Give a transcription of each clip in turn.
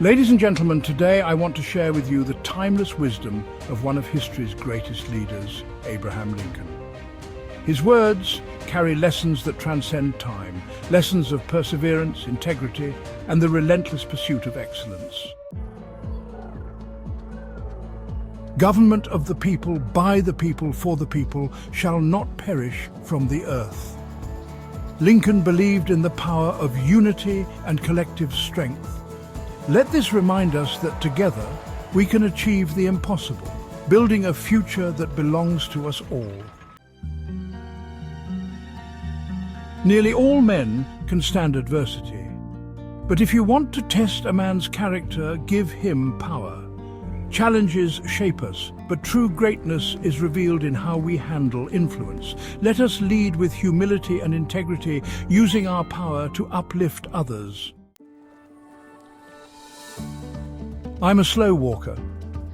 Ladies and gentlemen, today I want to share with you the timeless wisdom of one of history's greatest leaders, Abraham Lincoln. His words carry lessons that transcend time, lessons of perseverance, integrity, and the relentless pursuit of excellence. Government of the people, by the people, for the people, shall not perish from the earth. Lincoln believed in the power of unity and collective strength. Let this remind us that together we can achieve the impossible, building a future that belongs to us all. Nearly all men can stand adversity, but if you want to test a man's character, give him power. Challenges shape us, but true greatness is revealed in how we handle influence. Let us lead with humility and integrity, using our power to uplift others. I'm a slow walker,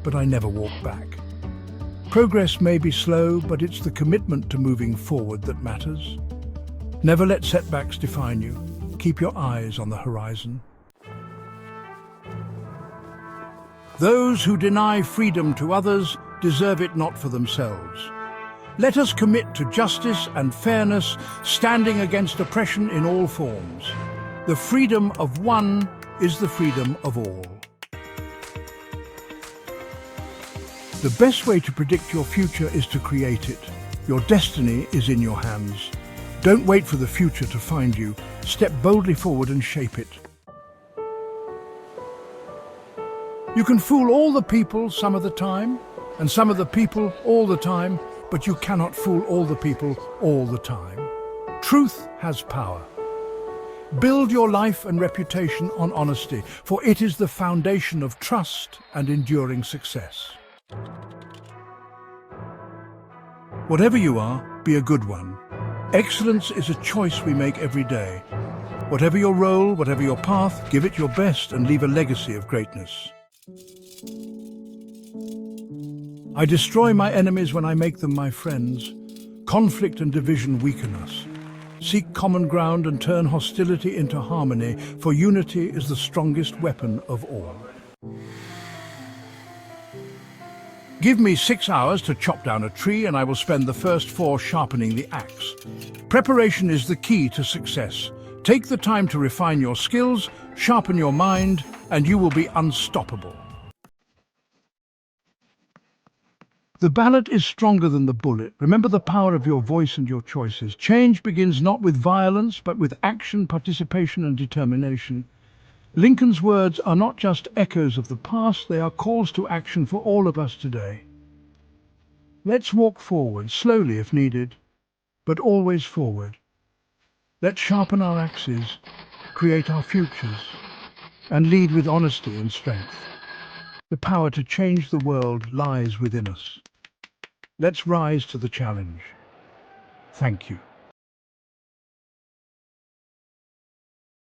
but I never walk back. Progress may be slow, but it's the commitment to moving forward that matters. Never let setbacks define you. Keep your eyes on the horizon. Those who deny freedom to others deserve it not for themselves. Let us commit to justice and fairness, standing against oppression in all forms. The freedom of one is the freedom of all. The best way to predict your future is to create it. Your destiny is in your hands. Don't wait for the future to find you. Step boldly forward and shape it. You can fool all the people some of the time, and some of the people all the time, but you cannot fool all the people all the time. Truth has power. Build your life and reputation on honesty, for it is the foundation of trust and enduring success. Whatever you are, be a good one. Excellence is a choice we make every day. Whatever your role, whatever your path, give it your best and leave a legacy of greatness. I destroy my enemies when I make them my friends. Conflict and division weaken us. Seek common ground and turn hostility into harmony, for unity is the strongest weapon of all. Give me 6 hours to chop down a tree, and I will spend the first 4 sharpening the axe. Preparation is the key to success. Take the time to refine your skills, sharpen your mind, and you will be unstoppable. The ballot is stronger than the bullet. Remember the power of your voice and your choices. Change begins not with violence, but with action, participation, and determination. Lincoln's words are not just echoes of the past, they are calls to action for all of us today. Let's walk forward, slowly if needed, but always forward. Let's sharpen our axes, create our futures, and lead with honesty and strength. The power to change the world lies within us. Let's rise to the challenge. Thank you.